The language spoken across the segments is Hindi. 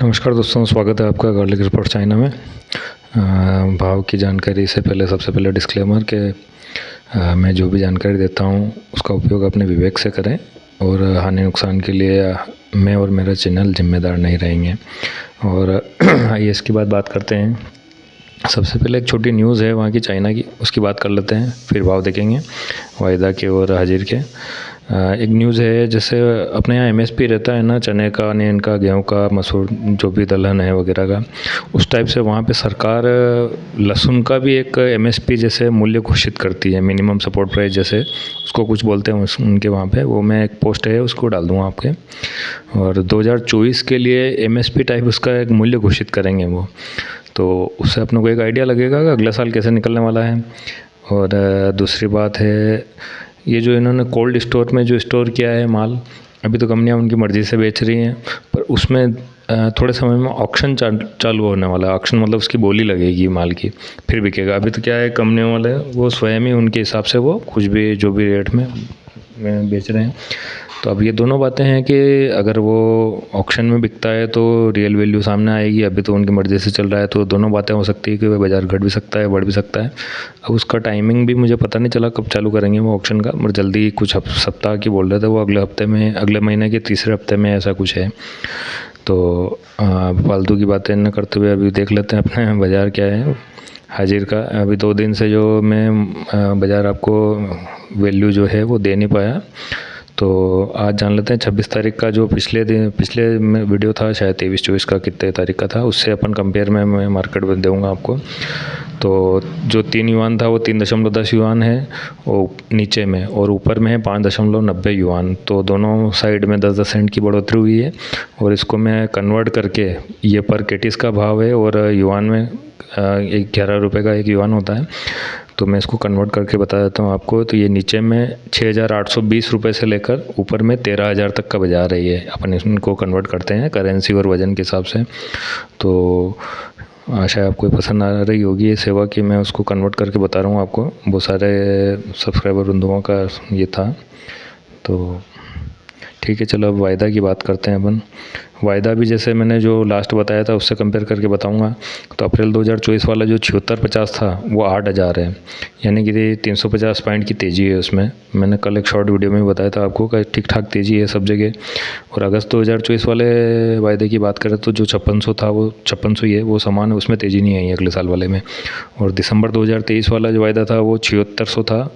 नमस्कार दोस्तों, स्वागत है आपका गार्लिक रिपोर्ट चाइना में। भाव की जानकारी से पहले सबसे पहले डिस्क्लेमर कि मैं जो भी जानकारी देता हूँ उसका उपयोग अपने विवेक से करें और हानि नुकसान के लिए मैं और मेरा चैनल जिम्मेदार नहीं रहेंगे। और आइए इसके बाद बात करते हैं। सबसे पहले एक छोटी न्यूज़ है वहाँ की, चाइना की, उसकी बात कर लेते हैं, फिर भाव देखेंगे वायदा के और हाजिर के। एक न्यूज़ है, जैसे अपने यहाँ एमएसपी रहता है ना, चने का, नीन का, गेहूँ का, मसूर, जो भी दलहन है वगैरह का, उस टाइप से वहाँ पे सरकार लहसुन का भी एक एमएसपी जैसे मूल्य घोषित करती है, मिनिमम सपोर्ट प्राइस जैसे उसको कुछ बोलते हैं उनके वहाँ पे। वो मैं एक पोस्ट है उसको डाल दूँगा आपके। और 2024 के लिए एमएसपी टाइप उसका एक मूल्य घोषित करेंगे वो, तो उससे अपने को एक आइडिया लगेगा कि अगला साल कैसे निकलने वाला है। और दूसरी बात है, ये जो इन्होंने कोल्ड स्टोर में जो स्टोर किया है माल, अभी तो कंपनियां उनकी मर्ज़ी से बेच रही हैं, पर उसमें थोड़े समय में ऑक्शन चालू होने वाला है। ऑक्शन मतलब उसकी बोली लगेगी माल की, फिर बिकेगा। अभी तो क्या है, कंपनियों वाले वो स्वयं ही उनके हिसाब से वो कुछ भी जो भी रेट में बेच रहे हैं। तो अब ये दोनों बातें हैं कि अगर वो ऑक्शन में बिकता है तो रियल वैल्यू सामने आएगी। अभी तो उनकी मर्ज़ी से चल रहा है, तो दोनों बातें हो सकती है कि वह बाज़ार घट भी सकता है, बढ़ भी सकता है। अब उसका टाइमिंग भी मुझे पता नहीं चला कब चालू करेंगे वो ऑक्शन का, मगर जल्दी कुछ सप्ताह की बोल रहे थे वो, अगले हफ्ते में, अगले महीने के तीसरे हफ्ते में ऐसा कुछ है। तो फालतू की बातें न करते हुए अभी देख लेते हैं अपने बाज़ार क्या है हाजिर का। अभी 2 दिन से जो मैं बाज़ार आपको वैल्यू जो है वो दे नहीं पाया, तो आज जान लेते हैं 26 तारीख का जो पिछले में वीडियो था, शायद 23-24 का कितने तारीख का था, उससे अपन कंपेयर में मैं मार्केट में दूँगा आपको। तो जो 3 युआन था वो 3.10 युआन है वो नीचे में, और ऊपर में है 5.90 युआन। तो दोनों साइड में 10-10 सेंट की बढ़ोतरी हुई है। और इसको मैं कन्वर्ट करके, ये पर केटिस का भाव है और युआन में 11 रुपये का एक युआन होता है, तो मैं इसको कन्वर्ट करके बता देता हूँ आपको। तो ये नीचे में 6,820 रुपये से लेकर ऊपर में 13,000 तक का बाजार है। ये अपन इसको कन्वर्ट करते हैं करेंसी और वज़न के हिसाब से। तो आशा है आपको पसंद आ रही होगी ये सेवा कि मैं उसको कन्वर्ट करके बता रहा हूँ आपको। बहुत सारे सब्सक्राइबर बंधुओं का ये था। तो ठीक है, चलो अब वायदा की बात करते हैं अपन। वायदा भी जैसे मैंने जो लास्ट बताया था उससे कंपेयर करके बताऊंगा। तो अप्रैल 2024 वाला जो 7650 था वो 8,000 है, यानी कि 350 पॉइंट की तेज़ी है उसमें। मैंने कल एक शॉर्ट वीडियो में बताया था आपको कि ठीक ठाक तेज़ी है सब जगह। और अगस्त 2024 वाले वायदे की बात करें तो जो 5600 था वो 5600 ही है, वो समान है, उसमें तेज़ी नहीं आई अगले साल वाले में। और दिसंबर 2023 वाला जो वायदा था वो 7600 था,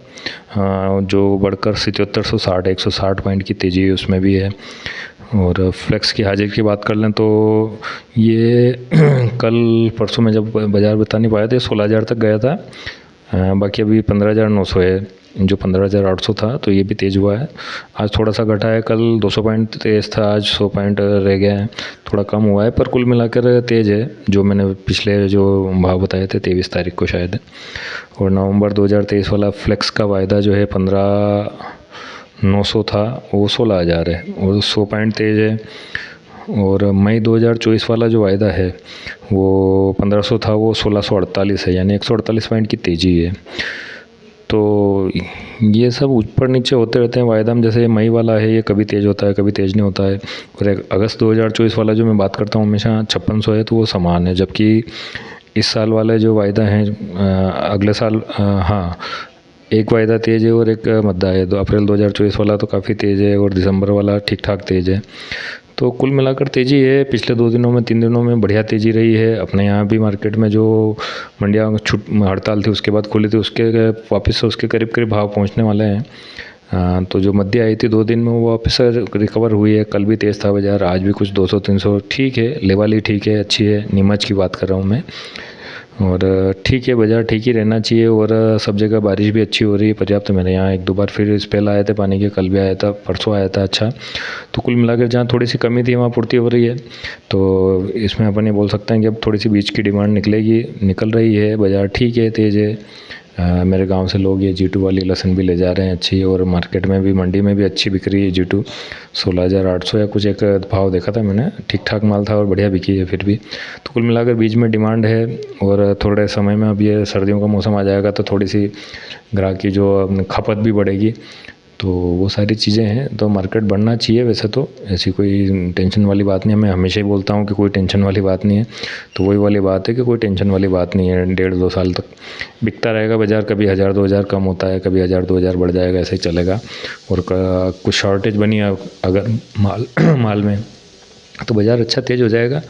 जो बढ़कर 7760, 160 पॉइंट की तेज़ी है उसमें भी है। और फ्लेक्स की हाजिर की बात कर लें तो ये कल परसों में जब बाज़ार बता नहीं पाया था 16,000 तक गया था, बाकी अभी 15,900 है, जो 15,800 था, तो ये भी तेज़ हुआ है। आज थोड़ा सा घटा है, कल 200 पॉइंट तेज़ था, आज 100 पॉइंट रह गया है, थोड़ा कम हुआ है, पर कुल मिलाकर तेज़ है। जो मैंने पिछले जो भाव बताए थे 23 तारीख को शायद। और नवंबर 2023 वाला फ्लेक्स का वायदा जो है 15,900 था, वो 16,000 है और 100 पॉइंट तेज़ है। और मई 2024 वाला जो वायदा है वो 1500 था, वो 1648 है, यानी 148 पॉइंट की तेज़ी है। तो ये सब ऊपर नीचे होते रहते हैं वायदा में। जैसे मई वाला है, ये कभी तेज़ होता है, कभी तेज़ नहीं होता है। और एक अगस्त 2024 वाला जो मैं बात करता हूँ हमेशा 5600 है, तो वो समान है। जबकि इस साल वाले जो वायदा हैं, अगले साल, हाँ, एक वायदा तेज़ है और एक मद्दा है। तो अप्रैल 2024 वाला तो काफ़ी तेज़ है और दिसंबर वाला ठीक ठाक तेज़ है। तो कुल मिलाकर तेज़ी है। पिछले 2 दिनों में, 3 दिनों में बढ़िया तेज़ी रही है। अपने यहाँ भी मार्केट में जो मंडियाँ हड़ताल थी उसके बाद खुली थी, उसके वापस से उसके करीब करीब भाव पहुँचने वाले हैं। तो जो मध्य आई थी 2 दिन में वो वापस रिकवर हुई है। कल भी तेज़ था बाज़ार, आज भी कुछ 200-300 ठीक है, लेवल ही ठीक है, अच्छी है। नीमच की बात कर रहा हूँ मैं। और ठीक है, बाज़ार ठीक ही रहना चाहिए। और सब जगह बारिश भी अच्छी हो रही है, पर्याप्त। मेरे यहाँ 1-2 बार फिर स्पेल आए थे पानी के, कल भी आया था, परसों आया था। अच्छा, तो कुल मिलाकर जहाँ थोड़ी सी कमी थी वहाँ पूर्ति हो रही है। तो इसमें अपन ये बोल सकते हैं कि अब थोड़ी सी बीच की डिमांड निकल रही है। बाज़ार ठीक है, तेज़ है। मेरे गांव से लोग ये G2 वाली लहसुन भी ले जा रहे हैं अच्छी, और मार्केट में भी, मंडी में भी अच्छी बिक रही है G2। 16,800 या कुछ एक भाव देखा था मैंने, ठीक ठाक माल था और बढ़िया बिकी है फिर भी। तो कुल मिलाकर बीच में डिमांड है। और थोड़े समय में अब ये सर्दियों का मौसम आ जाएगा तो थोड़ी सी ग्राहक की जो खपत भी बढ़ेगी। तो वो सारी चीज़ें हैं। तो मार्केट बढ़ना चाहिए वैसे तो, ऐसी कोई टेंशन वाली बात नहीं है। मैं हमेशा ही बोलता हूँ कि कोई टेंशन वाली बात नहीं है, तो वही वाली बात है कि कोई टेंशन वाली बात नहीं है। 1.5-2 साल तक बिकता रहेगा बाज़ार, कभी 1000-2000 कम होता है, कभी 1000-2000 बढ़ जाएगा, ऐसे ही चलेगा। और कुछ शॉर्टेज बनी अगर माल माल में, तो बाज़ार अच्छा तेज़ हो जाएगा।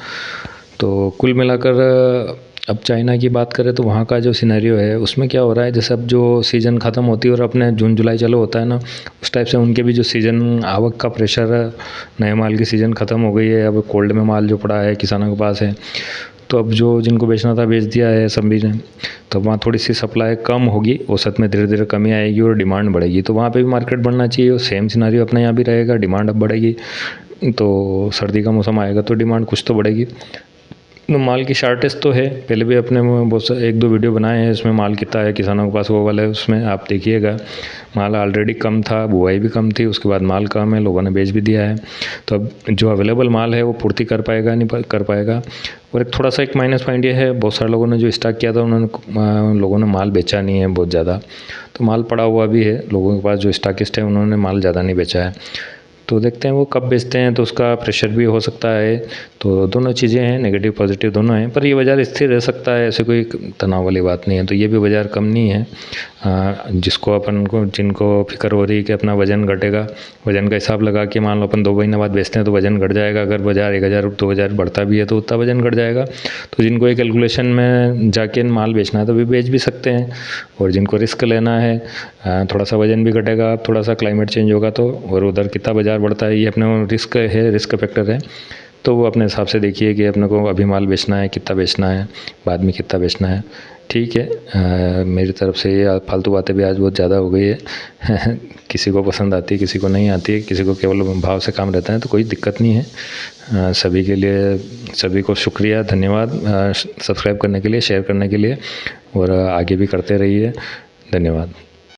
तो कुल मिलाकर अब चाइना की बात करें तो वहाँ का जो सिनेरियो है उसमें क्या हो रहा है, जैसे अब जो सीज़न ख़त्म होती है और अपने जून जुलाई चालू होता है ना, उस टाइप से उनके भी जो सीज़न आवक का प्रेशर है, नए माल की सीज़न ख़त्म हो गई है। अब कोल्ड में माल जो पड़ा है किसानों के पास है, तो अब जो जिनको बेचना था बेच दिया है सभी ने, तो वहाँ थोड़ी सी सप्लाई कम होगी, औसत में धीरे धीरे कमी आएगी और डिमांड बढ़ेगी। तो वहाँ पे भी मार्केट बढ़ना चाहिए और सेम सिनेरियो अपने यहाँ भी रहेगा। डिमांड अब बढ़ेगी, तो सर्दी का मौसम आएगा तो डिमांड कुछ तो बढ़ेगी। माल की शॉर्टेज तो है, पहले भी अपने बहुत से 1-2 वीडियो बनाए हैं, उसमें माल कितना है किसानों के पास, वो वाला है, उसमें आप देखिएगा। माल ऑलरेडी कम था, बुआई भी कम थी, उसके बाद माल कम है, लोगों ने बेच भी दिया है। तो अब जो अवेलेबल माल है वो पूर्ति कर पाएगा नहीं कर पाएगा। और एक थोड़ा सा एक माइनस पॉइंट ये है, बहुत सारे लोगों ने जो स्टॉक किया था उन्होंने लोगों ने माल बेचा नहीं है बहुत ज़्यादा, तो माल पड़ा हुआ भी है लोगों के पास। जो स्टॉकिस्ट है उन्होंने माल ज़्यादा नहीं बेचा है, तो देखते हैं वो कब बेचते हैं, तो उसका प्रेशर भी हो सकता है। तो दोनों चीज़ें हैं, नेगेटिव पॉजिटिव दोनों हैं, पर ये बाज़ार स्थिर रह सकता है, ऐसे कोई तनाव वाली बात नहीं है। तो ये भी बाज़ार कम नहीं है। जिनको फिक्र हो रही है कि अपना वज़न घटेगा, वज़न का हिसाब लगा के मान लो अपन 2 महीने बाद बेचते हैं तो वज़न घट जाएगा। अगर बाज़ार 1000-2000 बढ़ता भी है तो उतना वज़न घट जाएगा। तो जिनको एक कैलकुलेशन में जाके माल बेचना है तो भी बेच भी सकते हैं। और जिनको रिस्क लेना है, थोड़ा सा वज़न भी घटेगा, थोड़ा सा क्लाइमेट चेंज होगा तो, और उधर कितना बाज़ार बढ़ता है, ये अपने रिस्क है, रिस्क फैक्टर है। तो वो अपने हिसाब से देखिए कि अपने को अभी माल बेचना है, कितना बेचना है, बाद में कितना बेचना है। ठीक है, मेरी तरफ से ये फालतू बातें भी आज बहुत ज़्यादा हो गई है किसी को पसंद आती है, किसी को नहीं आती है, किसी को केवल भाव से काम रहता है, तो कोई दिक्कत नहीं है। सभी के लिए, सभी को शुक्रिया, धन्यवाद सब्सक्राइब करने के लिए, शेयर करने के लिए, और आगे भी करते रहिए। धन्यवाद।